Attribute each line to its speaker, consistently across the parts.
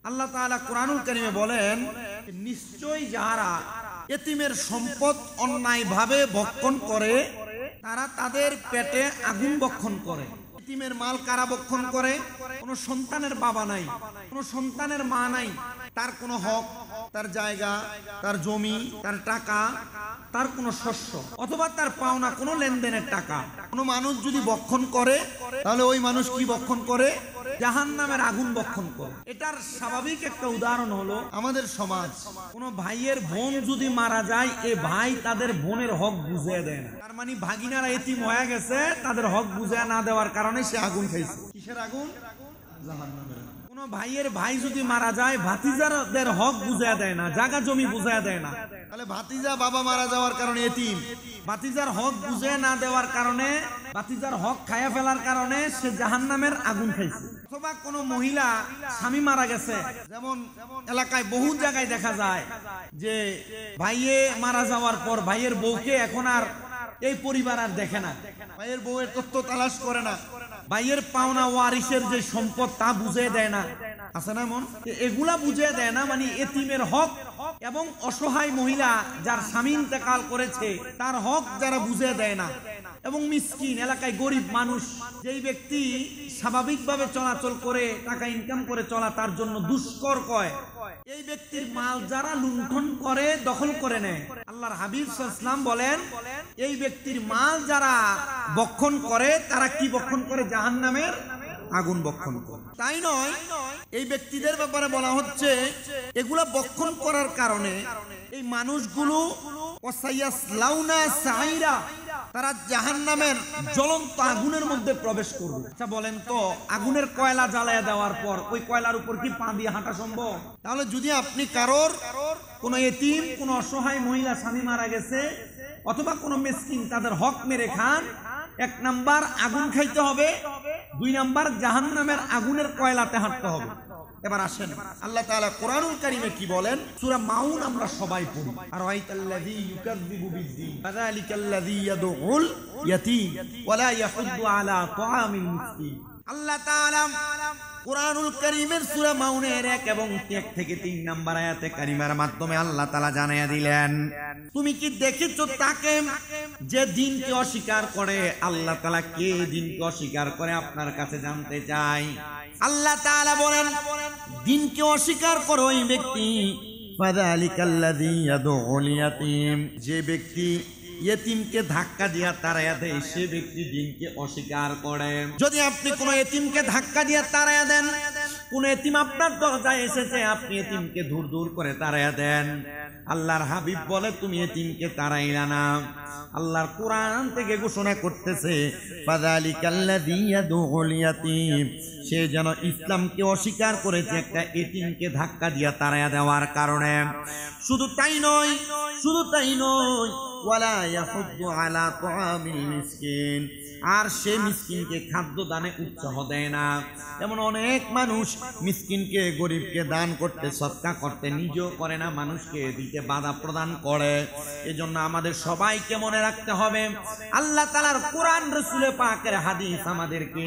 Speaker 1: আল্লাহ তাআলা কুরআনুল কারীমে বলেন, নিশ্চয়ই যারা এতিমের সম্পদ অন্যায়ভাবে ভক্ষণ করে তারা তাদের পেটে আগুন ভক্ষণ করে। এতিমের মাল কারা ভক্ষণ করে? কোনো সন্তানের বাবা নাই, কোনো সন্তানের মা নাই, তার কোনো হক, তার জায়গা, তার জমি, তার টাকা, তার কোনো শস্য অথবা তার পাওনা কোনো লেনদেনের টাকা কোনো মানুষ যদি ভক্ষণ করে, তাহলে ওই মানুষ কি ভক্ষণ করে? জাহান্নামের আগুন ভক্ষণ করে। এটার স্বাভাবিক একটা উদাহরণ হলো আমাদের সমাজ। কোনো ভাইয়ের বোন যদি মারা যায়, এ ভাই তাদের বোনের হক বুঝিয়ে দেয় না। তার মানে ভাগিনারা এতিম হয়ে গেছে, তাদের হক বুঝিয়ে না দেওয়ার কারণে সে আগুন খাইছে। কিসের আগুন? জাহান্নামের। কোনো ভাইয়ের ভাই যদি মারা যায়, ভাতিজাদের হক বুঝিয়ে দেয় না, জায়গা জমি বুঝিয়ে দেয় না। তাহলে ভাতিজা বাবা মারা যাওয়ার কারণে এতিম, ভাতিজার হক বুঝে না দেওয়ার কারণে, ভাতিজার হক খায়া ফেলার কারণে সে জাহান্নামের আগুন খাইছে। অথবা কোনো মহিলা স্বামী মারা গেছে, যেমন এলাকায় বহু জায়গায় দেখা যায় যে ভাইয়ে মারা যাওয়ার পর ভাইয়ের বউকে এখন আর এই পরিবার আর দেখে না, ভাইয়ের বউয়ের তথ্য তালাশ করে না, ভাইয়ের পাওনা ওয়ারিসের যে সম্পদ তা বুঝে দেয় না, আছে না মন? এগুলা বুঝে দেয় না, মানে এতিমের হক এবং অসহায় মহিলা যার স্বামী ইন্তেকাল করেছে তার হক যারা বুঝে দেয় না, এবং মিসকিন এলাকায় গরিব মানুষ, যেই ব্যক্তি স্বাভাবিকভাবে চলাচল করে টাকা ইনকাম করে চলা তার জন্য দুষ্কর কয়, এই ব্যক্তির মাল যারা লুণ্ঠন করে, দখল করে নেয়, আল্লাহর হাবিব সাল্লাল্লাহু আলাইহি ওয়াসাল্লাম বলেন এই ব্যক্তির মাল যারা ভক্ষণ করে তারা কি ভক্ষণ করে? জাহান্নামের আগুন ভক্ষণ করে। তাই নয়, এই ব্যক্তিদের ব্যাপারে বলা হচ্ছে এগুলা ভক্ষণ করার কারণে এই মানুষগুলো তারা জাহান্নামের জ্বলন্ত আগুনের মধ্যে প্রবেশ করবে। আচ্ছা বলেন তো, আগুনের কয়লা জ্বালায়া দেওয়ার পর ওই কয়লার উপর কি পা দিয়ে হাঁটা সম্ভব? তাহলে যদি আপনি কারোর কোনো এতিম, কোনো অসহায় মহিলা স্বামী মারা গেছে অথবা কোনো মিসকিন তাদের হক মেরে খান, এক নাম্বার আগুন খাইতে হবে, দুই নাম্বার জাহান্নামের আগুনের কয়লাতে হাঁটতে হবে। এবার আসেন আল্লাহ তাআলা কুরআনুল কারীমে কি বলেন? সূরা মাউন আমরা সবাই পড়ি। আর আরাইতাল্লাযী ইউকাযযিবু বিদ্দীন ফাযালিকাল্লাযী ইয়াদউল ইয়াতীম ওয়া লা ইয়াহুদ্দু আলা তাআমিল মিসকিন। আল্লাহ তাআলা কুরআনুল কারীমের সূরা মাউনের 1 এবং 1 থেকে 3 নম্বর আয়াতে কারিমার মাধ্যমে আল্লাহ তাআলা জানাইয়া দিলেন, তুমি কি দেখেছো তাকে যে দিনকে অস্বীকার করে? আল্লাহ তাআলা কে দিনকে অস্বীকার করে আপনার কাছে জানতে চাই। আল্লাহ তাআলা বলেন, দিনকে অস্বীকার করে ওই ব্যক্তি ফাযালিকাল্লাযী ইয়াদউল ইয়াতীম, যে ব্যক্তি এতিমকে ধাক্কা দিয়া তাড়াইয়া দেয়, সে ব্যক্তি দিনকে অস্বীকার করে। যদি আপনি কোনো এতিমকে ধাক্কা দিয়া তাড়াইয়া দেন, কোন এতিম আপনার দরজায় এসেছে, আপনি এতিমকে দূর দূর করে তাড়াইয়া দেন, আল্লাহর হাবিব বলে তুমি এতিমকে তাড়াইলা না। আল্লাহর কোরআন থেকে ঘোষণা করতেছে ফাযালিকাল্লাযী ইয়াদউল ইয়াতীম, সে যেন ইসলামকে অস্বীকার করেছে একটা এতিমকে ধাক্কা দিয়া তাড়াইয়া দেওয়ার কারণে। শুধু তাই নয়, শুধু তাই নয়, ওয়ালা ইয়াহুদ্দু আলা তাআমিল মিসকিন, আর সে মিসকিনকে খাদ্য দানে উৎসাহ দেয় না। যেমন অনেক মানুষ মিসকিনকে, গরিবকে দান করতে, সদকা করতে নিজেও করে না, মানুষকে দিতে বাধা প্রদান করে। এজন্য আমাদের সবাইকে মনে রাখতে হবে, আল্লাহ তাআলার কোরআন, রাসূল পাকের হাদিস আমাদেরকে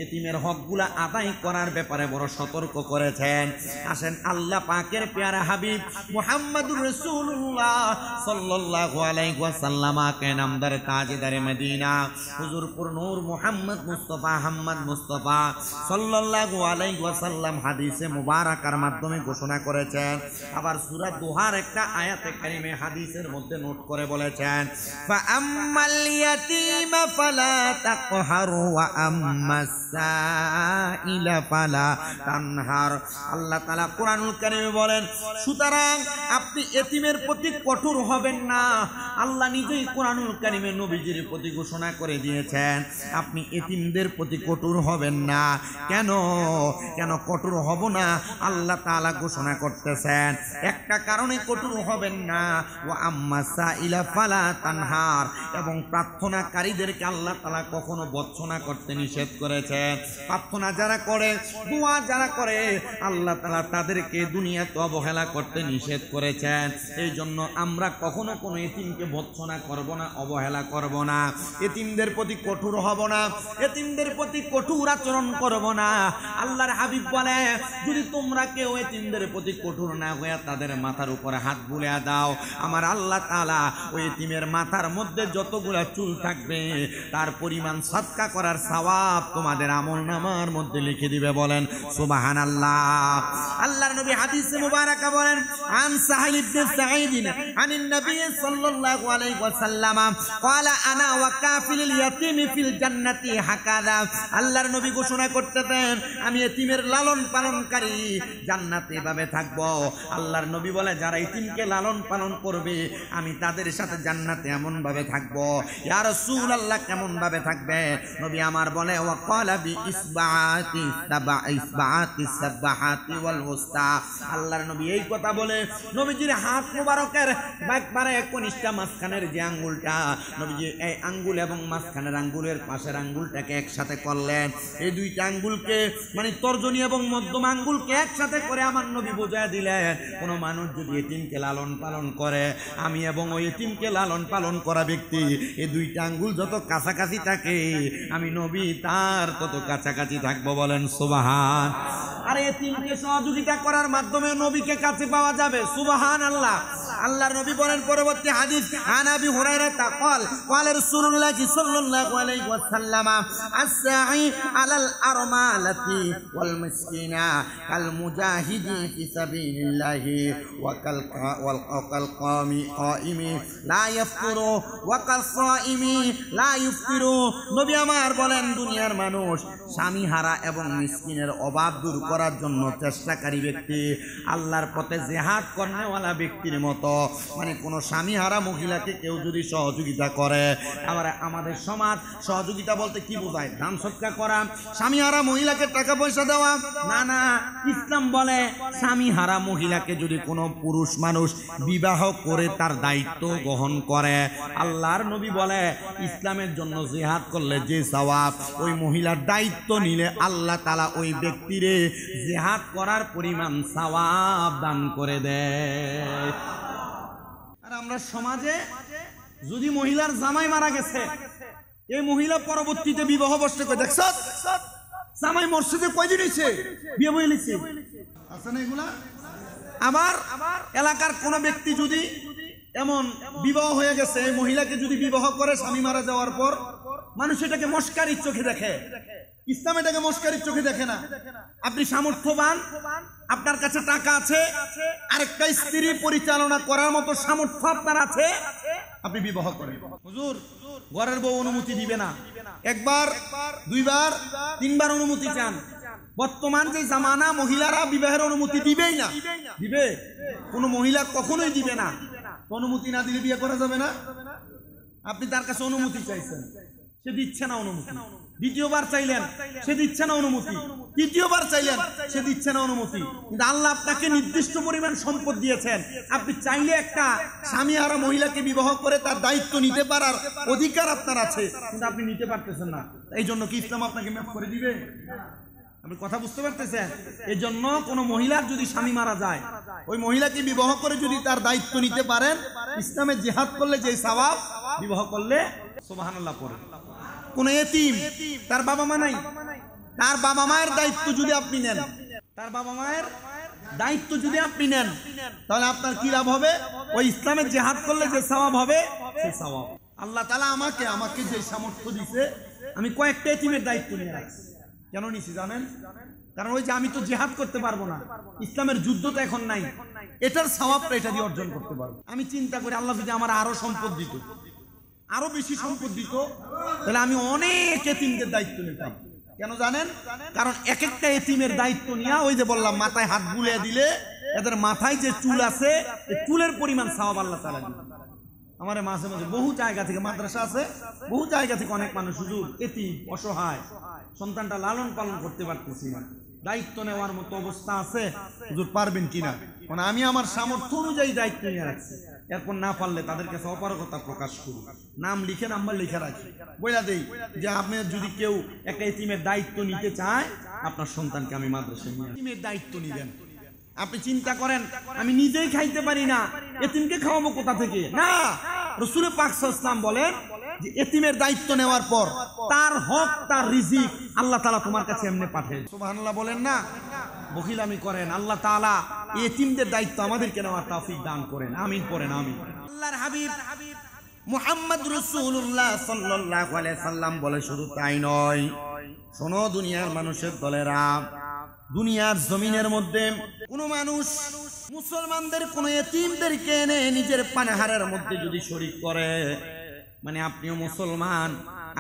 Speaker 1: এতিমের হকগুলা আদায় করার ব্যাপারে বড় সতর্ক করেছেন। আসেন আল্লাহ পাকের প্যারা হাবিব মুহাম্মদুর রাসূলুল্লাহ সাল্লাল্লাহু আলাইহি ওয়াসাল্লামকে নামদার তাজদারে মদিনা হুজুরপুর নূর মুহাম্মদ মুস্তাফা আহমদ মুস্তাফা সাল্লাল্লাহু আলাইহি ওয়াসাল্লাম হাদিসে মুবারাকার মাধ্যমে ঘোষণা করেছেন। আবার সূরা দুহার একটা আয়াতে কারিমে হাদিসের মধ্যে নোট করে বলেছেন, ফাআম্মাল ইয়াতীমা ফালা তাকহারু ওয়া আম্মাস সাইলা ফালা তানহার। আল্লাহ তাআলা কোরআনুল কারীমে বলেন, সুতরাং আপনি এতিমের প্রতি কঠোর হবেন না। আল্লাহ নিজেই কোরআনুল কারীমে নবীজির প্রতি ঘোষণা করে দিয়েছেন, আপনি এতিমদের প্রতি কঠোর হবেন না। কেন কেন কঠোর হব না? আল্লাহ তাআলা ঘোষণা করতেছেন একটা কারণে কঠোর হবেন না, ওয়া আম্মা সাইলা ফালা তানহার, এবং প্রার্থনাকারীদেরকে আল্লাহ তাআলা কখনো বর্জনা করতে নিষেধ করেছেন। প্রার্থনা যারা করে, দোয়া যারা করে, আল্লাহ তাআলা তাদেরকে দুনিয়াতে অবহেলা করতে নিষেধ করেছেন। দিয়েছেন। এই জন্য আমরা কখনো কোনো এতিমকে ভৎসনা করব না, অবহেলা করব না, এতিমদের প্রতি কঠোর হব না, এতিমদের প্রতি কঠোর আচরণ করব না। আল্লাহর হাবিব বলে, যদি তোমরা কেউ এতিমদের প্রতি কঠোর না হয়ে তাদের মাথার উপরে হাত বুলিয়ে দাও, আমার আল্লাহ তাআলা ওই এতিমের মাথার মধ্যে যতগুলা চুল থাকবে তার পরিমাণ সাদকা করার সওয়াব তোমাদের আমলনামার মধ্যে লিখে দিবে। বলেন সুবহানাল্লাহ। আল্লাহর নবী হাদিসে মুবারাকা বলেন, আন সাহিল ইবনে সাঈদ আনিন নবী সাল্লাল্লাহু আলাইহি ওয়াসাল্লাম ক্বালা আনা ওয়া কাফিলুল ইয়াতীমি ফিল জান্নাতি হাকাযা। আল্লাহর নবী ঘোষণা করতেছেন, আমি এতিমের লালন পালনকারী জান্নাতে এভাবে থাকব। আল্লাহর নবী বলে, যারা এতিমকে লালন পালন করবে আমি তাদের সাথে জান্নাতে এমন ভাবে থাকব। ইয়া রাসূলুল্লাহ, কেমন ভাবে থাকবে? নবী আমার বলে, ওয়া ক্বালা বি ইসবাআতি সাবাহাতি ওয়াল উস্তা। আল্লাহর নবী এই কথা বলে নবীজির হাত মোবারকের একবারে কনিষ্ঠা মাঝখানের যে আঙ্গুলটা, নবীজি এই আঙ্গুল এবং মাঝখানের আঙ্গুলের পাশের আঙ্গুলটাকে একসাথে করলেন। এই দুইটা আঙ্গুলকে মানে তর্জনী এবং মধ্যম আঙ্গুলকে একসাথে করে আমার নবী বোঝায় দিলেন, কোন মানুষ যদি এতিমকে লালন পালন করে, আমি এবং ওই এতিমকে লালন পালন করা ব্যক্তি এই দুইটা আঙ্গুল যত কাছাকাছি থাকে আমি নবী তার তত কাছাকাছি থাকবো। বলেন সুবহান। আর এতিমকে সহযোগিতা করার মাধ্যমে নবীকে কাছে পাওয়া যাবে। সুবহানাল্লাহ। আল্লাহর নবী বলেন পরবর্তী হাদিস, আন আবি হুরায়রা ক্বাল ক্বালা রাসূলুল্লাহ সাল্লাল্লাহু আলাইহি ওয়াসাল্লাম আস-সাঈ আলাল আরমালাতি ওয়াল মিসকিনা কাল মুজাহিদি ফি সাবিলিল্লাহি ওয়া কাল কাইমি লা ইফতিরু ওয়া কাল সাইমি লা ইফতিরু। নবী আমার বলেন, দুনিয়ার মানুষ স্বামীহারা এবং মিসকিনের অভাব দূর করার জন্য চেষ্টাকারী ব্যক্তি আল্লাহর পথে জিহাদ করেওয়ালা ব্যক্তির মতো। মানে কোন স্বামীহারা মহিলাকে কেউ যদি সহযোগিতা করে, আমাদের সমাজ সহযোগিতা বলতে কি বোঝায়? দান সৎকার করা। স্বামীহারা মহিলাকে টাকা পয়সা দেওয়া না, না। ইসলাম বলে স্বামীহারা মহিলাকে যদি কোনো পুরুষ মানুষ বিবাহ করে তার দায়িত্ব গ্রহণ করে, আল্লাহর নবী বলে ইসলামের জন্য জিহাদ করলে যে সওয়াব, ওই মহিলার দায়িত্ব নিলে আল্লাহ তাআলা ওই ব্যক্তিরে জিহাদ করার পরিমাণ সওয়াব দান করে দেয়। আর আমরা সমাজে যদি মহিলার জামাই মারা গেছে, এই মহিলা পরবর্তীতে বিবাহ বসতে কই, দেখছ জামাই মসজিদে কয়দিন হইছে বিয়ে বই নিছে, আছে না এগুলা? আবার এলাকার কোন ব্যক্তি যদি এমন বিবাহ হয়ে গেছে, এই মহিলাকে যদি বিবাহ করে স্বামী মারা যাওয়ার পর, মানুষ এটাকে মস্কারির চোখে দেখে। ইসলাম এটাকে মস্কারির চোখে দেখে না। আপনি সামর্থ্যবান, আপনার কাছে টাকা আছে, আরেকটা স্ত্রী পরিচালনা করার মতো সামর্থ্য আপনার আছে, আপনি বিবাহ করেন। হুজুর, ঘরের বউ অনুমতি দিবে না, একবার দুইবার তিনবার অনুমতি চান। বর্তমান যে জামানা, মহিলারা বিবাহের অনুমতি দিবেই না। দিবে? কোন মহিলা কখনোই দিবে না। অনুমতি না দিলে বিয়ে করা যাবে না। আপনি তার কাছে অনুমতি চাইছেন, সে দিচ্ছে না অনুমতি। দ্বিতীয়বার চাইলেন, সে দিচ্ছে না অনুমতি। তৃতীয়বার চাইলেন, সে দিচ্ছে না অনুমতি। কিন্তু আল্লাহ আপনাকে নির্দিষ্ট পরিমাণ সম্পদ দিয়েছেন, আপনি চাইলে একটা স্বামীহারা মহিলাকে বিবাহ করে তার দায়িত্ব নিতে পারার অধিকার আপনার আছে, কিন্তু আপনি নিতে পারতেছেন না। এই জন্য কি ইসলাম আপনাকে মাফ করে দিবে? আপনি কথা বুঝতে পারতেছেন? এই জন্য কোন মহিলার যদি স্বামী মারা যায়, ওই মহিলাকে বিবাহ করে যদি তার দায়িত্ব নিতে পারেন, ইসলামে জিহাদ করলে যে সওয়াব, বিবাহ করলে সুবহানাল্লাহ পড়ে। কোন এতিম, তার বাবা মা নাই, তার বাবা মায়ের দায়িত্ব যদি আপনি নেন, তার বাবা মায়ের দায়িত্ব যদি আপনি নেন, তাহলে আপনার কি লাভ হবে? ওই ইসলামে জিহাদ করলে যে সওয়াব হবে, সেই সওয়াব আল্লাহ তাআলা আমাকে যে সামর্থ্য দিয়েছে, আমি কয়েকটা এতিমের দায়িত্ব নিয়ে রাখছি। কেন নিছি জানেন? কারণ ওই যে আমি তো জিহাদ করতে পারবো না, ইসলামের যুদ্ধ তো এখন নাই, এটার সওয়াবটা এটা দিয়ে অর্জন করতে পারবো। আমি চিন্তা করি আল্লাহ যদি আমার আরো সম্পদ দিত, আরো বেশি সম্পদ দিত, তাহলে আমি অনেক এতিমদের দায়িত্ব নিতাম। কেন জানেন? কারণ এক একটা এতিমের দায়িত্ব নিয়ে, ওই যে বললাম মাথায় হাত বুলিয়ে দিলে এদের মাথায় যে চুল আছে, চুলের পরিমাণ সওয়াব আল্লাহ তাআলা দিবেন। আমার মাঝে মাঝে বহু জায়গা থেকে, মাদ্রাসা আছে, বহু জায়গা থেকে অনেক মানুষ হুজুর এতিম, অসহায়, সন্তানটা লালন পালন করতে পারতেছি না, দায়িত্ব নেওয়ার মতো অবস্থা আছে, হুজুর পারবেন কিনা? মানে আমি আমার সামর্থ্য অনুযায়ী দায়িত্ব নিয়ে রাখছি। এরপর না পারলে তাদের কাছে অপারগতা প্রকাশ করি, নাম লিখে, নাম্বার লিখে রাখি, বইলা দেই যে আপনি যদি কেউ একটা এতিমের দায়িত্ব নিতে চায়, আপনার সন্তানকে আমি মাদ্রাসায় নিয়ে এতিমের দায়িত্ব নিবেন। আপনি চিন্তা করেন আমি নিজেই খাইতে পারি না, এতিমকে খাওয়াবো কোথা থেকে? না, রাসূল পাক সাল্লাল্লাহু আলাইহি ওয়াসাল্লাম বলেন যে এতিমের দায়িত্ব নেওয়ার পর তার হক, তার রিজিক আল্লাহ তাআলা তোমার কাছে এমনি পাঠায়। সুবহানাল্লাহ বলেন না? বখিলামি করেন, আল্লাহ তাআলা এতিমদের দায়িত্ব আমাদেরকে নেওয়ার তৌফিক দান করেন। আমিন পড়েন আমিন। আল্লাহর হাবিব মুহাম্মদ রাসূলুল্লাহ সাল্লাল্লাহু আলাইহি সাল্লাম বলে শুধু তাই নয়, শোনো দুনিয়ার মানুষের দলেরা, দুনিয়ার জমিনের মধ্যে কোন মানুষ মুসলমানদের কোন এতিমদেরকে এনে নিজের পানাহারের মধ্যে যদি শরীক করে, মানে আপনিও মুসলমান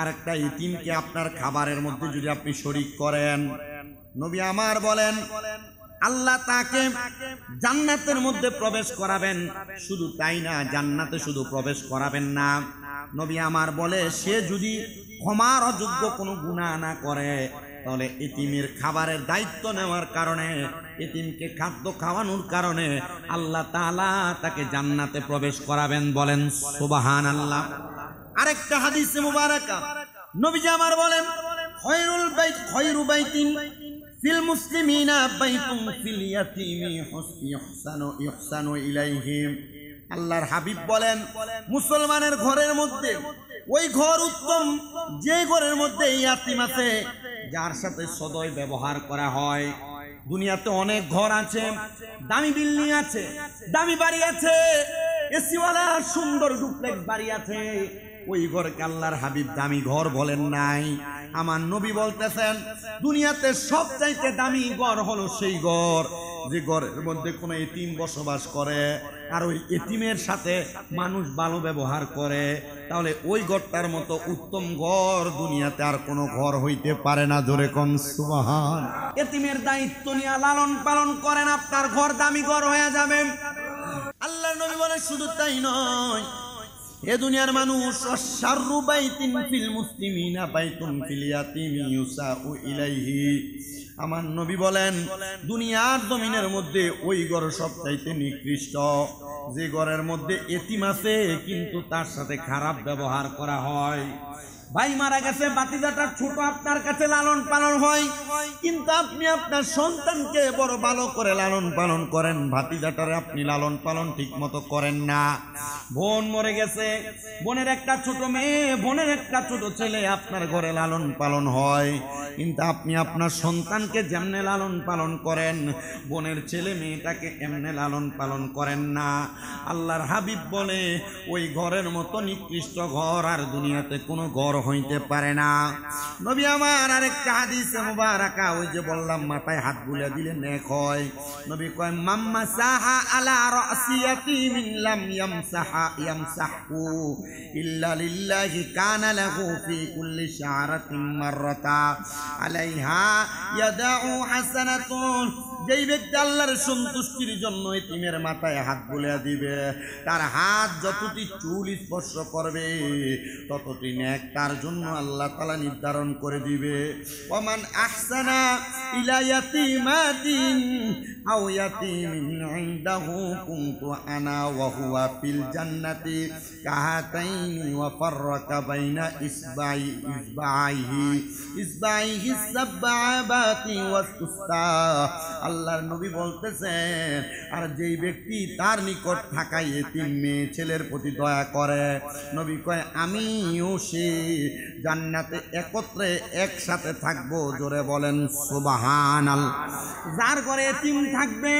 Speaker 1: আর একটা এতিমকে আপনার খাবারের মধ্যে যদি আপনি শরীক করেন, নবী আমার বলেন আল্লাহ তাকে জান্নাতের মধ্যে প্রবেশ করাবেন। শুধু তাই না, জান্নাতে শুধু প্রবেশ করাবেন না, নবী আমার বলে সে যদি ক্ষমার অযোগ্য কোনো গুনাহ না করে, তাহলে এতিমের খাবারের দায়িত্ব নেওয়ার কারণে, এতিমকে খাদ্য খাওয়ানোর কারণে আল্লাহ তাআলা তাকে জান্নাতে প্রবেশ করাবেন। বলেন সুবহানাল্লাহ। আরেকটা হাদিসে মুবারাকা নবীজি আমার বলেন খায়রুল বাইত খায়রু বাইতিন ফিল মুসলিমিনা বাইতুম ফিল ইয়াতীমি ইহসানু ইলাইহিম। আল্লাহর হাবিব বলেন মুসলমানের ঘরের মধ্যে ওই ঘর উত্তম যে ঘরের মধ্যে ইয়াতীম আছে, যার সাথে সদয় ব্যবহার করা হয়। দুনিয়াতে অনেক ঘর আছে, দামি বিল্ডিং আছে, দামি বাড়ি আছে, এসিওয়ালা সুন্দর ডুপ্লেক্স বাড়ি আছে, ওই ঘরকে আল্লাহর হাবিব দামি ঘর বলেন নাই। আমার নবী বলতেছেন দুনিয়াতে সবচাইতে দামি ঘর হলো সেই ঘর যে ঘরের মধ্যে কোনো এতিম বসবাস করে আর ওই এতিমের সাথে মানুষ ভালো ব্যবহার করে, তাহলে ওই ঘরটার মতো উত্তম ঘর দুনিয়াতে আর কোনো ঘর হইতে পারে না। জোরে কোন সুবহান। এতিমের দায়িত্ব নিয়ে লালন পালন করেন, আপনার ঘর দামি ঘর হয়ে যাবে। আল্লাহর নবী বলেন শুধু তাই নয়, এ দুনিয়ার মানুষ শাররু বাইতিন ফিল মুসলিমিনা বাইতুন ফিল ইয়াতীমি ইউসাউ ইলাইহি। আমার নবী বলেন দুনিয়ার জমিনের মধ্যে ওই ঘর সবচাইতে নিকৃষ্ট যে ঘরের মধ্যে এতিম আছে কিন্তু তার সাথে খারাপ ব্যবহার করা হয়। ভাই মারা গেছে, বাতিজাটা ছোট আপনার কাছে লালন পালন হয়, কিন্তু আপনি আপনার সন্তানকে বড় ভালো করে লালন পালন করেন, ভাতিজাটারে আপনি লালন পালন ঠিক মতো করেন না। বোন মরে গেছে, বোনের একটা ছোট মেয়ে, বোনের একটা ছোট ছেলে আপনার ঘরে লালন পালন হয়, কিন্তু আপনি আপনার সন্তানকে যেমনে লালন পালন করেন বোনের ছেলে মেয়েটাকে এমনে লালন পালন করেন না। আল্লাহর হাবিব বলে ওই ঘরের মতো নিকৃষ্ট ঘর আর দুনিয়াতে কোনো ঘর হইতে পারে না। নবী আমার আরেকটা হাদিসে মুবারাকা, ওই যে বললাম মাথায় হাত বুলিয়ে দিলে নেক হয়, নবী কয় মাম্মা সাহা আলা রাসি ইয়াতিমিন লাম ইয়ামসাহু ইল্লা লিল্লাহি কানা লাহু ফি কুল্লি শারাতিন মাররাতা আলাইহা ইয়াদাউ হাসানাতুন। যেই ব্যক্তি আল্লাহর সন্তুষ্টির জন্য এতিমের মাথায় হাত বুলিয়ে দিবে, তার হাত যতটি চুল স্পর্শ করবে ততটি নেক তার জন্য আল্লাহ তাআলা নির্ধারণ করে দিবে। ওমান আহসানা ইলা ইয়াতিমাতিন আও ইয়াতিমিন ইনদাহু কুনতু আনা ওয়া হুয়া ফিল জান্নাতি কাহাতাইনি ওয়া ফাররাকা বাইনা ইসবাইহি সাবআবাতি ওয়াস তুসা। আল্লাহর নবী বলতেছেন আর যেই ব্যক্তি তার নিকট থাকা এতিম মেয়ে ছেলের প্রতি দয়া করে, নবী কয় আমিও সে জান্নাতে একত্রে একসাথে থাকবো। জোরে বলেন সুবহানাল্লাহ। যার ঘরে এতিম থাকবে,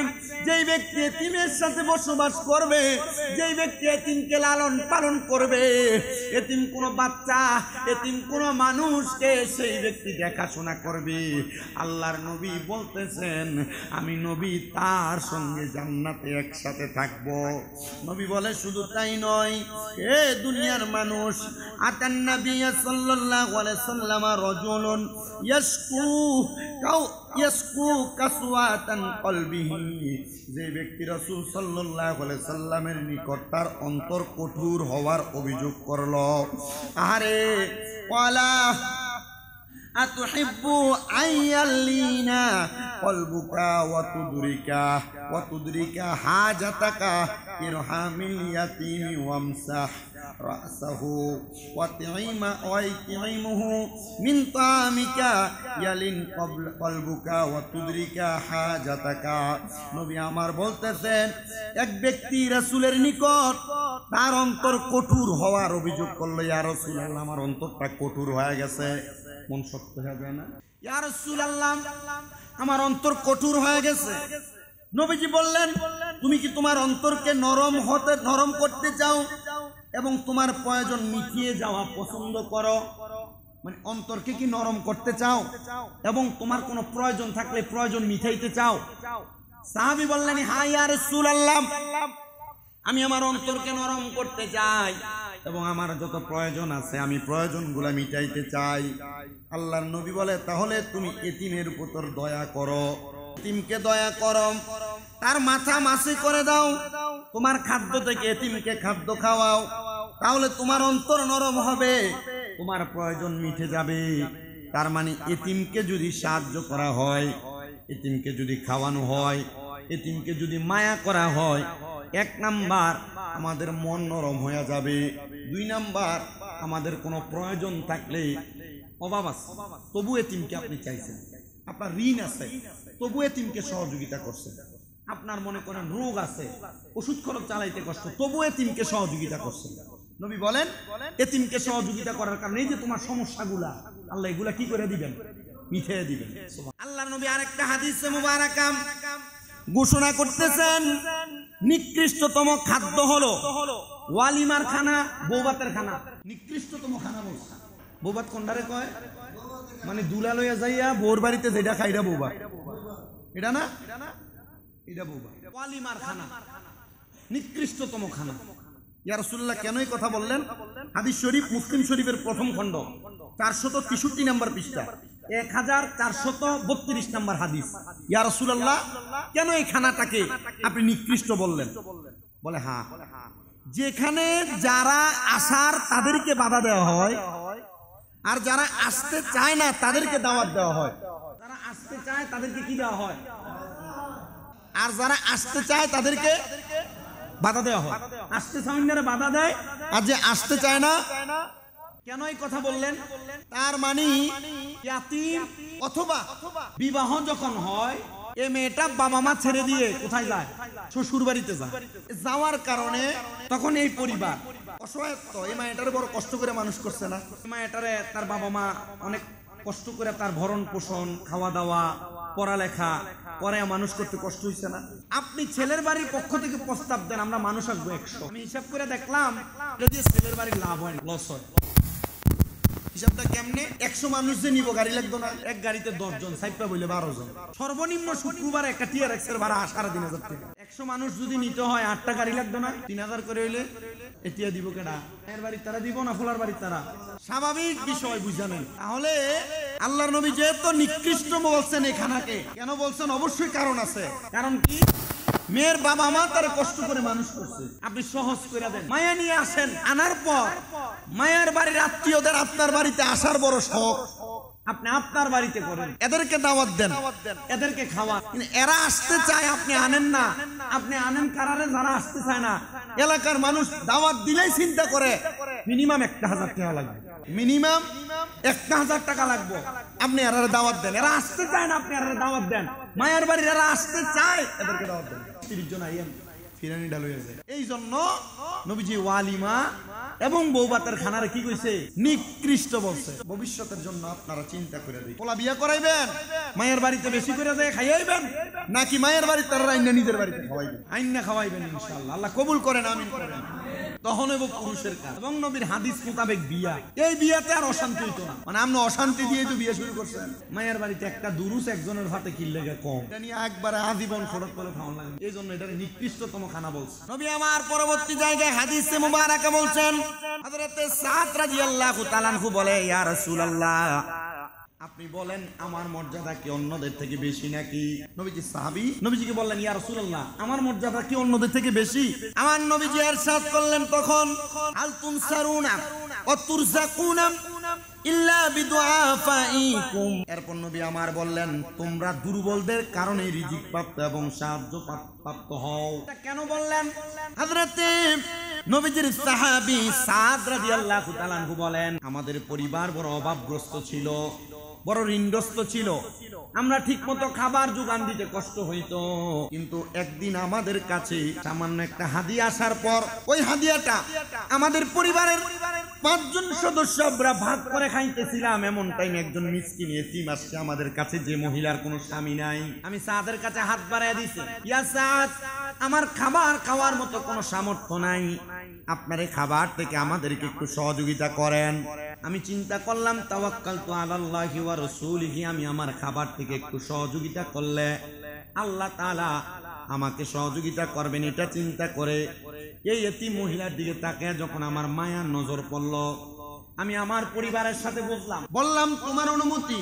Speaker 1: যেই ব্যক্তি এতিমের সাথে বসবাস করবে, যেই ব্যক্তি এতিমকে লালন পালন করবে, এতিম কোনো বাচ্চা, এতিম কোনো মানুষকে সেই ব্যক্তি দেখাশোনা করবে, আল্লাহর নবী বলতেছেন আমি নবী তার সঙ্গে জান্নাতে একসাথে থাকবো। নবী বলে শুধু তাই নয়, এ দুনিয়ার মানুষ আতান নবী সাল্লাল্লাহু আলাইহি সাল্লাম রাজুলুন ইয়াসকু কাসওয়াতান কলবিহি। যে ব্যক্তি রাসূল সাল্লাল্লাহু আলাইহি সাল্লামের নিকট তার অন্তর কঠোর হওয়ার অভিযোগ করলো, আরে ওয়ালা আতুহিব্বু আইয়াল্লিনা কলবুকা ওয়া তুদরিকা হাজাতাকা ইরহামিল ইয়াতীমি ওয়ামসাহ রাসাহু ওয়া তাইমুহু মিন তামিকা ইয়ালিন কলবুকা ওয়া তুদরিকা হাজাতাকা। নবী আমার বলতেছেন, এক ব্যক্তি রাসূলের নিকট তার অন্তর কঠোর হওয়ার অভিযোগ করলো, ইয়া রাসূলুল্লাহ আমার অন্তরটা কঠোর হয়ে গেছে। মন শক্ত হয়ে যায় না? ইয়া রাসূলুল্লাহ আমার অন্তর কঠোর হয়ে গেছে। নবীজি বললেন, তুমি কি তোমার অন্তরকে নরম করতে চাও এবং তোমার প্রয়োজন মিটিয়ে যাওয়া পছন্দ করো? মানে অন্তরকে কি নরম করতে চাও এবং তোমার কোনো প্রয়োজন থাকলে প্রয়োজন মিটাইতে চাও? সাহাবী বললেন, হ্যাঁ ইয়া রাসূলুল্লাহ, আমি আমার অন্তরকে নরম করতে চাই এবং আমার যত প্রয়োজন আছে আমি প্রয়োজনগুলো মিটাইতে চাই। আল্লাহর নবী বলে, তাহলে তুমি এতিমের উপর দয়া করো, এতিমকে দয়া করো, তার মাথা মাসি করে দাও, তোমার খাদ্য থেকে এতিমকে খাদ্য খাওয়াও, তাহলে তোমার অন্তর নরম হবে, তোমার প্রয়োজন মিটে যাবে। তার মানে এতিমকে যদি সাহায্য করা হয়, এতিমকে যদি খাওয়ানো হয়, এতিমকে যদি মায়া করা হয়, 1 নাম্বার আমাদের মন নরম হয়ে যাবে। 2 নাম্বার আমাদের কোনো প্রয়োজন থাকলে, অভাব আছে তবু এতিমকে আপনি চাইছেন, আপনার ঋণ আছে তবু এতিমকে সহযোগিতা করছেন, আপনার মনে করেন রোগ আছে, ওষুধ খরচ চালাইতে কষ্ট, তবু এতিমকে সহযোগিতা করছেন। নবী বলেন, এতিমকে সহযোগিতা করার কারণে এই যে তোমার সমস্যাগুলা আল্লাহ এগুলা কি করে দিবেন? মিটিয়ে দিবেন। আল্লাহর নবী আরেকটা হাদিসে মুবারাকা ঘোষণা করতেছেন, নিকৃষ্টতম খাদ্য হলো ওয়ালিমার খানা, বৌভাতের খানা। নিকৃষ্টতম খানা বলছে, বৌভাত কোনটারে কয়? মানে দুলা লইয়া যাইয়া বউর বাড়িতে যেটা খাইরা বৌভাত, এটা না, এটা বৌভাত। ওয়ালিমার খানা নিকৃষ্টতম খানা। ইয়া রাসূলুল্লাহ কেন এই কথা বললেন? হাদিস শরীফ মুসলিম শরীফের প্রথম খণ্ড 463 নম্বর পৃষ্ঠা, 1432 নম্বর হাদিস। ইয়া রাসূলুল্লাহ কেন এই খানাটাকে আপনি নিকৃষ্ট বললেন? বলে, হ্যাঁ, যেখানে যারা আসার তাদেরকে বাধা দেওয়া হয় আর যারা আসতে চায় না তাদেরকে দাওয়াত দেওয়া হয়। যারা আসতে চায় তাদেরকে কি দেওয়া হয়? আর যারা আসতে চায় তাদেরকে বাধা দেওয়া হয়। আসতে চায় না বাধা দেয়, আর যে আসতে চায় না। কেন এই কথা বললেন? তার মানে ইয়াতীম অথবা বিবাহ যখন হয়, এই মেয়েটা বাবা মা ছেড়ে দিয়ে কোথায় যায়? শ্বশুর বাড়িতে যায়। যাওয়ার কারণে তখন এই পরিবার অসহায়ত্ব, এই মেয়েটারে বড় কষ্ট করে মানুষ করছে না, মেয়েটারে তার বাবা মা অনেক কষ্ট করে তার ভরণ পোষণ, খাওয়া দাওয়া, পড়ালেখা করে মানুষ করতে কষ্ট হইছে না? আপনি ছেলের বাড়ির পক্ষ থেকে প্রস্তাব দেন, আমরা মানুষ আসবো 100, আমি হিসাব করে দেখলাম যদি ছেলের বাড়ির লাভ হয়, লস হয়। হিসাবটা কেমনে? 100 মানুষ যে নিব, গাড়ি লাগতো না, এক গাড়িতে 10 জন, সাইডটা বইলে 12 জন, সর্বনিম্ন শুক্রবার একটা TRX এর ভাড়া 3,500 টাকা। 100 মানুষ যদি নিতে হয় 8টা গাড়ি লাগতো না, 3000 করে হইলে এটিয়া দিব কেডা? এর বাড়ি তারা দিব না ফোলার বাড়ি তারা? স্বাভাবিক বিষয় বুঝানেন। তাহলে আল্লাহর নবী যেহেতু নিকৃষ্ট বলছেন এই খানাকে, কেন বলছেন? অবশ্যই কারণ আছে। কারণ কি? মেয়ের বাবা মা তারা কষ্ট করে মানুষ করছে, আপনি সহজ করে দেন, মায়া নিয়ে আসেন, আনার পর মায়ের বাড়ির আত্মীয়দের আপনার বাড়িতে আসার বড় শখ, আপনি আপনার বাড়িতে করেন, এদেরকে দাওয়াত দেন, এদেরকে খাওয়ান। এরা আসতে চায়, আপনি আনেন না, আপনি আনেন কারারে যারা আসতে চায় না। এলাকার মানুষ দাওয়াত দিলেই চিন্তা করে মিনিমাম 1000 টাকা লাগবে, মিনিমাম 1000 টাকা লাগবে, আপনি এরা দাওয়াত দেন। এরা আসতে চায় না, আপনি এরা দাওয়াত দেন। মায়ের বাড়ির এরা আসতে চায়, এদেরকে দাওয়াত দেন। 30 জন আইয়েন, ফিরানি ডাল হয়ে যায়। এই জন্য নবীজি ওয়ালিমা এবং বৌভাতের খানারে কি কইছে? নিকৃষ্ট বলছে। ভবিষ্যতের জন্য আপনারা চিন্তা করে দিন, পোলা বিয়া করাইবেন, মায়ের বাড়িতে বেশি করে যায় খাইয়াইবেন, নাকি মায়ের বাড়িতে তারা আইনা নিজের বাড়িতে খাওয়াইবেন? আইনা খাওয়াইবেন ইনশাআল্লাহ, আল্লাহ কবুল করেন, আমিন করেন। তখন হইব পুরুষের কাজ। এবং নবীর হাদিস মোতাবেক বিয়া, এই বিয়াতে আর অশান্তি হইতো না। মানে আপনি অশান্তি দিয়ে তো বিয়ে শুরু করছেন। মায়ের বাড়িতে একটা দুরুস একজনের হাতে কি লেগে কম, এটা নিয়ে একবারে আজীবন খরচ করে খাওয়া লাগে। এই জন্য এটা নিকৃষ্টতম খানা বলছে নবী আমার। পরবর্তী জায়গায় হাদিসে মুবারাকা বলছেন, হযরতে সাদ রাদিয়াল্লাহু তাআলা আনহু বলে, ইয়া রাসূলুল্লাহ আপনি বলেন আমার মর্যাদা কি অন্যদের থেকে বেশি নাকি? নবীজি সাহাবী নবীজিকে বললেন, ইয়া রাসূলুল্লাহ আমার মর্যাদা কি অন্যদের থেকে বেশি? আমার নবীজি ইরশাদ করলেন তখন, আল তুনসারুনা ওয়া তুরযাকুনা ইল্লা বিদুআফাইকুম। এরপর নবী আমার বললেন, তোমরা দুর্বলদের কারণে রিজিক প্রাপ্ত এবং সাহায্য প্রাপ্ত হও। এটা কেন বললেন? হযরতে নবীজির সাহাবী সাদ রাদিয়াল্লাহু তাআলা আনহু বলেন, আমাদের পরিবার বড় অভাবগ্রস্ত ছিল, বড় ঋণগ্রস্ত ছিল, আমরা ঠিকমতো খাবার জোগান দিতে কষ্ট হইতো। কিন্তু একদিন আমাদের কাছে সামান্য একটা হাদিয়া আসার পর ওই হাদিয়াটা আমাদের পরিবারের 5 জন সদস্য আমরা ভাগ করে খাইতেছিলাম। এমন টাইম একজন মিসকিন এতিম আসছে আমাদের কাছে, যে মহিলার কোনো স্বামী নাই। আমি সাদের কাছে হাত বাড়ায় দিছি, ইয়া সাদ, আমার খাবার খাওয়ার মতো কোনো সামর্থ্য নাই, আপনার এই খাবার থেকে আমাদেরকে একটু সহযোগিতা করেন। আমি চিন্তা করলাম, তাওয়াক্কালতু আলাল্লাহি ওয়া রাসূলিহি, আমি আমার খাবার থেকে একটু সহযোগিতা করলে আল্লাহ তাআলা আমাকে সহযোগিতা করবেন, এটা চিন্তা করে এই এতিম মহিলার দিকে তাকিয়ে যখন আমার মায়ার নজর পড়ল, আমি আমার পরিবারের সাথে বললাম, তোমার অনুমতি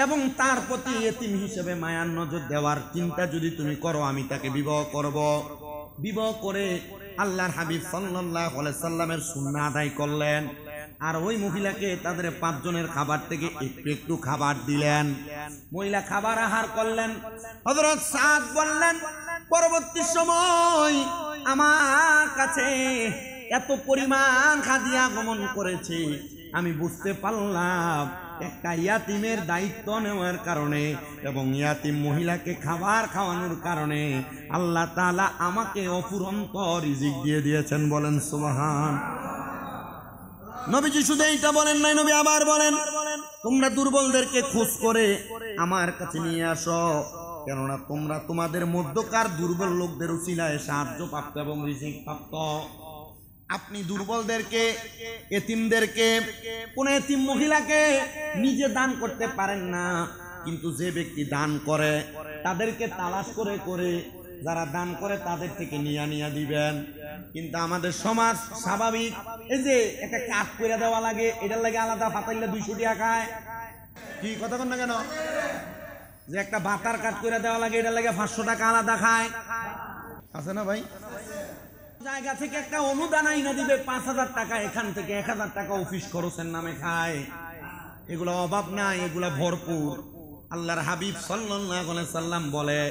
Speaker 1: এবং তার প্রতি এতিম হিসেবে মায়ার নজর দেওয়ার চিন্তা যদি তুমি করো, আমি তাকে বিবাহ করব। বিবাহ করে আল্লাহর হাবিব সাল্লাল্লাহু আলাইহি সাল্লামের সুন্নাহ আদায় করলেন, আর ওই মহিলাকে তাদের 5 জনের খাবার থেকে একটু একটু খাবার দিলেন। মহিলা খাবার আহার করলেন। হযরত সাদ বললেন, পরবর্তী সময় আমার কাছে এত পরিমাণ হাদিয়া আগমন করেছে, আমি বুঝতে পারলাম একটা ইয়াতিমের দায়িত্ব নেওয়ার কারণে এবং ইয়াতিম মহিলাকে খাবার খাওয়ানোর কারণে আল্লাহ তাআলা আমাকে অফুরন্ত রিজিক দিয়ে দিয়েছেন। বলেন সুবহান। নবীজি শুধু এইটা বলেন নাই, নবী আবার বলেন, তোমরা দুর্বলদেরকে খোঁজ করে আমার কাছে নিয়ে আসো, কেননা তোমরা তোমাদের মধ্যকার দুর্বল লোকদের উসিলায় সাহায্য প্রাপ্ত এবং রিজিক প্রাপ্ত। আপনি দুর্বলদেরকে, এতিমদেরকে, কোন এতিম মহিলাকে নিজে দান করতে পারেন না, কিন্তু যে ব্যক্তি দান করে তাদেরকে তালাশ করে করে যারা দান করে তাদের থেকে নিয়া দিবেন। কিন্তু আমাদের সমাজ স্বাভাবিক, এই যে একটা কাট করে দেওয়া লাগে, এটার লাগে আলাদা ফাতাইলে 200 টাকা খায়। কি কথা কন না কেন? যে একটা ভাতার কাট করে দেওয়া লাগে, এটার লাগে 500 টাকা আলাদা খায়, আছে না ভাই? জায়গা থেকে একটা অনুদান আইনা দিবে 5000 টাকা, এখান থেকে 1000 টাকা অফিস খরচের নামে খায়। এগুলো অভাব নাই, এগুলো ভরপুর। আল্লাহর হাবিব সাল্লাল্লাহু আলাইহি সাল্লাম বলে,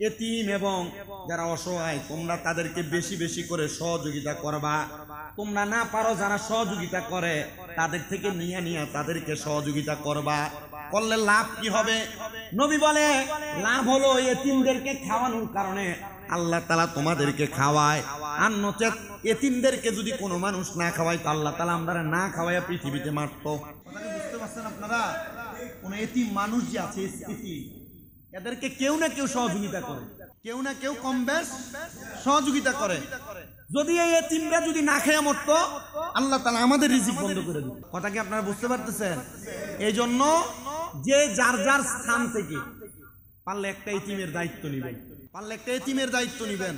Speaker 1: এতিম এবং যারা অসহায় তোমরা তাদেরকে বেশি বেশি করে সহযোগিতা করবা। তোমরা না পারো যারা সহযোগিতা করে তাদের থেকে নিয়ে তাদেরকে সহযোগিতা করবা। করলে লাভ কি হবে? নবী বলে, লাভ হলো এতিমদেরকে খাওয়ানোর কারণে আল্লাহ তাআলা তোমাদেরকে খাওয়ায়, আর নচেত এতিমদেরকে যদি কোনো মানুষ না খাওয়ায় তো আল্লাহ তাআলা আমরা না খাওয়ায় পৃথিবীতে মারতো। বুঝতে পারছেন আপনারা? কোন এতিম মানুষ যে আছে, এদেরকে কেউ না কেউ সহযোগিতা করে, কেউ না কেউ কম বেশ সহযোগিতা করে। যদি এই এতিমরা যদি না খেয়ে মরতো, আল্লাহ তাআলা আমাদের রিজিক বন্ধ করে দিত। কথা কি আপনারা বুঝতে পারতেছেন? এই জন্য যে যার যার স্থান থেকে পারলে একটা এতিমের দায়িত্ব নিবেন, পারলে একটা এতিমের দায়িত্ব নিবেন।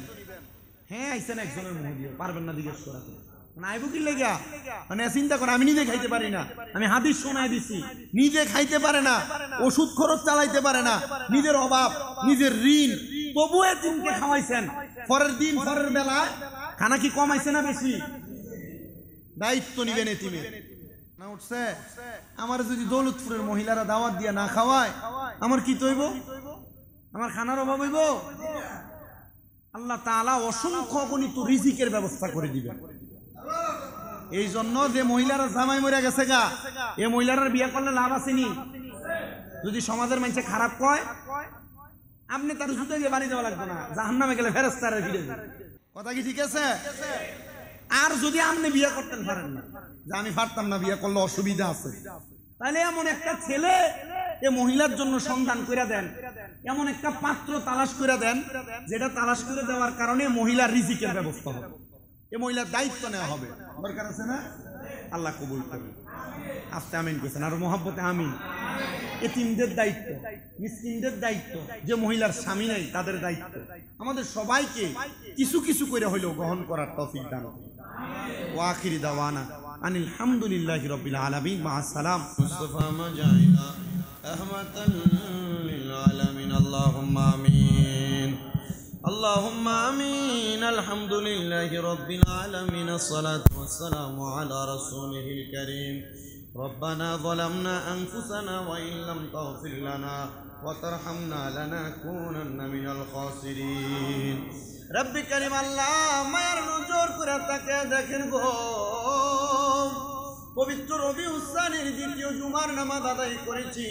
Speaker 1: হ্যাঁ, আইসেন একজনের মহিলা, পারবেন না জিজ্ঞেস করা, নাইবু কি লেগা? মানে চিন্তা করে, আমি নিজে খাইতে পারি না, আমি হাদিস শোনায় দিছি, নিজে খাইতে পারে না, ওষুধ খরচ চালাইতে পারে না, নিজের অভাব, নিজের ঋণ, তবু এতিমকে খাওয়াইছেন। পরের দিন পরের বেলা খানা কি কমাইছে না বেশি? দায়িত্ব নিবেন এতিমের। না উঠছে? আমার যদি দৌলতপুরের মহিলারা দাওয়াত দিয়া না খাওয়ায়, আমার কি তৈব? আমার খানার অভাব হইব? আল্লাহ তাআলা অসংখ্য গণিত রিজিকের ব্যবস্থা করে দিবেন। এই জন্য যে মহিলারা জামাই মরে গেছে গা, এই মহিলারা বিয়ে করলে লাভ আসেনি। যদি সমাজের মানুষে খারাপ কয়, আপনি তার জুতো গিয়ে বাড়ি যাওয়া লাগবে না, জাহান্নামে গেলে ফেরেশতারা ফিরে যাবে। কথা কি ঠিক আছে? আর যদি আপনি বিয়ে করতেন পারেন না, যে আমি পারতাম না, বিয়ে করলে অসুবিধা আছে, তাহলে এমন একটা ছেলে এ মহিলার জন্য সন্ধান করে দেন, এমন একটা পাত্র তালাশ করে দেন, যেটা তালাশ করে দেওয়ার কারণে মহিলার রিজিকের ব্যবস্থা হবে, এ মহিলার দায়িত্ব নেওয়া হবে। দরকার আছে না? আল্লাহ কবুল করুন। আস্তে আমিন করেছেন, আর মহব্বতে আমিন। এতিমদের দায়িত্ব, মিসকিনদের দায়িত্ব, যে মহিলার স্বামী নেই তাদের দায়িত্ব, আমাদের সবাইকে কিছু কিছু করে হইলেও গ্রহণ করার তৌফিক দান করুন। ওয়া আখিরি দাওয়ানা আনিল হামদুলিল্লাহি রাব্বিল আলামিন। মা আসসালাম। মুস্তাফা মাজাইনা রাহমাতাল লিল আলামিন। আল্লাহুম্মা আমিন, আল্লাহুম্মা আমিন। আলহামদুলিল্লাহি রাব্বিল আলামিন। আসসালাতু ওয়াসসালামু আলা রাসূলিল কারীম। ربنا ظلمنا أنفسنا وإن لم تغفر لنا وترحمنا لنكونن من الخاسرين. রব্বি কারীম আল্লাহ মায়ার নজর করে তাকে দেখেন গো, পবিত্র রবিউল সানির দ্বিতীয় জুমার নামাজ আদায় করেছি।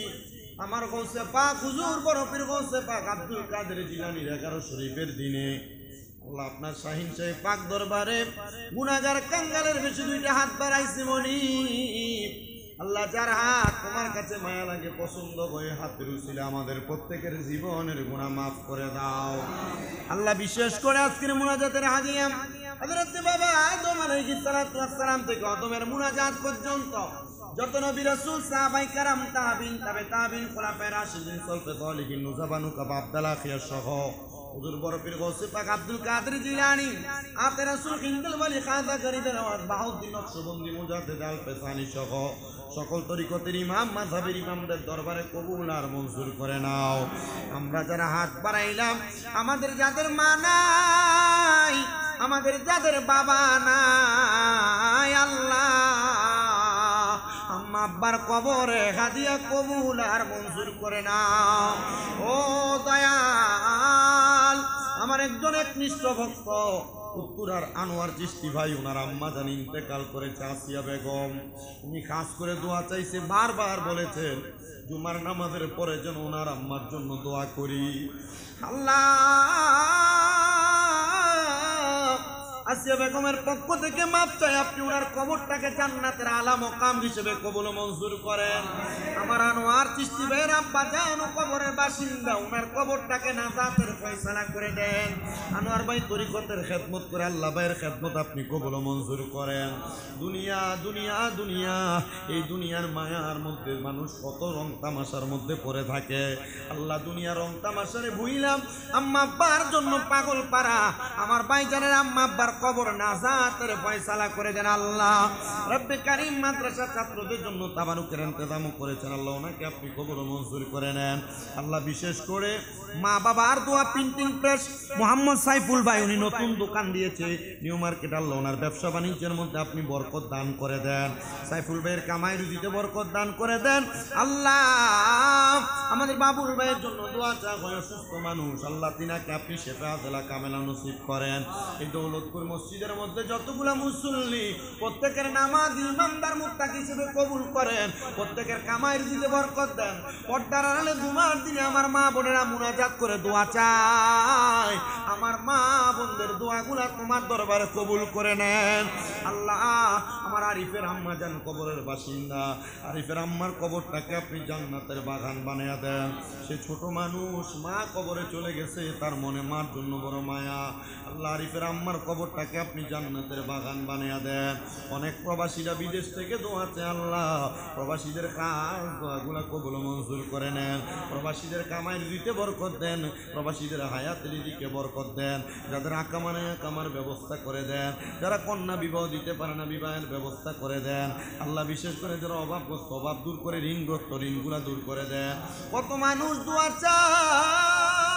Speaker 1: আমার গৌসে পাক হুজুর বড় পীর গৌসে পাক আব্দুল কাদের জিলানীর 11 শরীফের দিনে আল্লাহ আপনার শাহিন সাহেব পাক দরবারে গুনাহগার কাঙ্গালের বেশি 2টা হাত বাড়াইছি মনি। আল্লাহ যার হাত তোমার কাছে মায়া লাগে পছন্দ হয়ে হাতের উসিলে আমাদের প্রত্যেকের জীবনের গুনাহ মাফ করে দাও আল্লাহ। বিশেষ করে আজকের মুনাজাতের হাদিয়া হযরত বাবা আদম আলাইহিস সালাতু ওয়াস সালাম থেকে আদমের মুনাজাত পর্যন্ত যত নবী রাসূল সাহাবায়ে কেরাম তাবিঈন তাবে তাবিঈন খোলাফায়ে রাশিদিন সলফে সালিহিন নুজাবানু কাবা আব্দুল্লাহ খিয়া সহ হুজুর বড় পীর গৌসে পাক আব্দুল কাদের জিলানী আপে রাসূল হিন্দুল ওয়ালি খাজা গরিবের নওয়াজ বাহাউদ্দিন নকশবন্দি মুজাদ্দিদ আল ফেসানি সহ সকল তরিকতের ইমাম মাযহাবের ইমামদের দরবারে কবুল আর মঞ্জুর করে নাও। আমরা যারা হাত বাড়াইলাম, আমাদের যাদের মা নাই, আমাদের যাদের বাবা নাই, আল্লাহ আম্মা আব্বার কবরে হাদিয়া কবুল আর মঞ্জুর করে নাও। ও দয়াল, আমার একজন একনিষ্ঠ ভক্ত উত্তরার আনোয়ার চিশতি ভাই, ওনার আম্মা জানি ইন্তেকাল করেছে আসিয়া বেগম। উনি খাস করে দোয়া চাইছে, বারবার বলেছেন জুমার নামাজের পরে যেন ওনার আম্মার জন্য দোয়া করি। আল্লাহ আসিয়া বেগমের পক্ষ থেকে মাপ চাই, আপনি ওনার কবরটাকে জান্নাতের আলা মকাম হিসেবে কবুল মঞ্জুর করেন। আমার আনোয়ার চিশতি ভাইয়ের আব্বা জান কবরের বাসিন্দা, ওনার কবরটাকে নাজাতের ফয়সালা করে দেন। আনোয়ার ভাই তরিকতের খেদমত করে, আল্লাহ ভাইয়ের খেদমত আপনি কবুল মঞ্জুর করেন। দুনিয়া দুনিয়া দুনিয়া, এই দুনিয়ার মায়ার মধ্যে মানুষ কত রং তামাশার মধ্যে পড়ে থাকে। আল্লাহ দুনিয়ার রং তামাশারে ভুইলাম, আম্মা আব্বার জন্য পাগল পারা আমার ভাইজানের আম্মা আব্বার কবর নাজাতের ফয়সালা করে দেন আল্লাহ। রব্বে কারীম মাদ্রাসা ছাত্রদের জন্য তাবারুকের ইন্তজাম করেছেন, আল্লাহ ওনাকে আপনি কবর মঞ্জুর করে নেন আল্লাহ। বিশেষ করে মা বাবার দোয়া প্রিন্টিং প্রেস মোহাম্মদ সাইফুল ভাই, উনি নতুন দোকান দিয়েছে নিউ মার্কেট, আল্লাহ ওনার ব্যবসা বাণিজ্যের মধ্যে আপনি বরকত দান করে দেন। সাইফুল ভাইয়ের কামাই রুজিতে বরকত দান করে দেন আল্লাহ। আমাদের বাবুল ভাইয়ের জন্য দোয়া চাই, অসুস্থ মানুষ, আল্লাহ তিনাকে আপনি শেফা আজলা কামেলা নসিব করেন। এই দৌলতপুর মসজিদের মধ্যে যতগুলা মুসল্লি প্রত্যেকের নামাজ ইমানদার মুত্তাকি হিসেবে কবুল করেন, প্রত্যেকের কামাই রুজিতে বরকত দেন। পর্দার আড়ালে জুমার দিনে আমার মা বোনেরা মুনাজাত করে দোয়া চায়, আমার মা বোনদের দোয়াগুলা তোমার দরবারে কবুল করে নেন আল্লাহ। আমার আরিফের আম্মা জান কবরের বাসিন্দা, আরিফের আম্মার কবরটাকে আপনি জান্নাতের বাগান বানিয়ে দেন। সে ছোট মানুষ, মা কবরে চলে গেছে, তার মনে মার জন্য বড় মায়া। আল্লাহ আরিফের আম্মার কবরটাকে আপনি জান্নাতের বাগান বানিয়ে দেন। অনেক প্রবাসীরা বিদেশ থেকে দোয়াছে, আল্লাহ প্রবাসীদের কাজ দোয়াগুলা কবুল মঞ্জুর করে নেন। প্রবাসীদের কামাই দিতে বরকত দেন, প্রবাসীদের হায়াতের দিকে বরকত দেন। যাদের আকামানে কামার ব্যবস্থা করে দেন, যারা কন্যা বিবাহ দিতে পারে না বিবাহের ব্যবস্থা করে দেন আল্লাহ। বিশেষ করে যারা অভাবগ্রস্ত অভাব দূর করে, ঋণগ্রস্ত ঋণগুলা দূর করে দেন। কত মানুষ দোয়া চায়,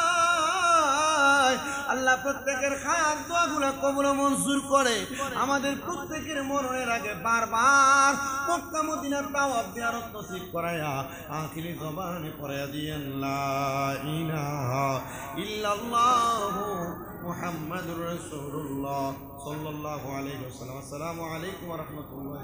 Speaker 1: আল্লাহ প্রত্যেকের খাস দোয়াগুলা কবুল মঞ্জুর করে। আমাদের প্রত্যেকের মরণের আগে বারবার মক্কা মদিনার তাওয়াফ জিয়ারত নসিব করায়া আখিরি জবানে পড়ায়া দিয়েন লা ইলাহা ইল্লাল্লাহু মুহাম্মাদুর রাসূলুল্লাহ সাল্লাল্লাহু আলাইহি ওয়াসাল্লাম। আসসালামু আলাইকুম ওয়া রাহমাতুল্লাহ।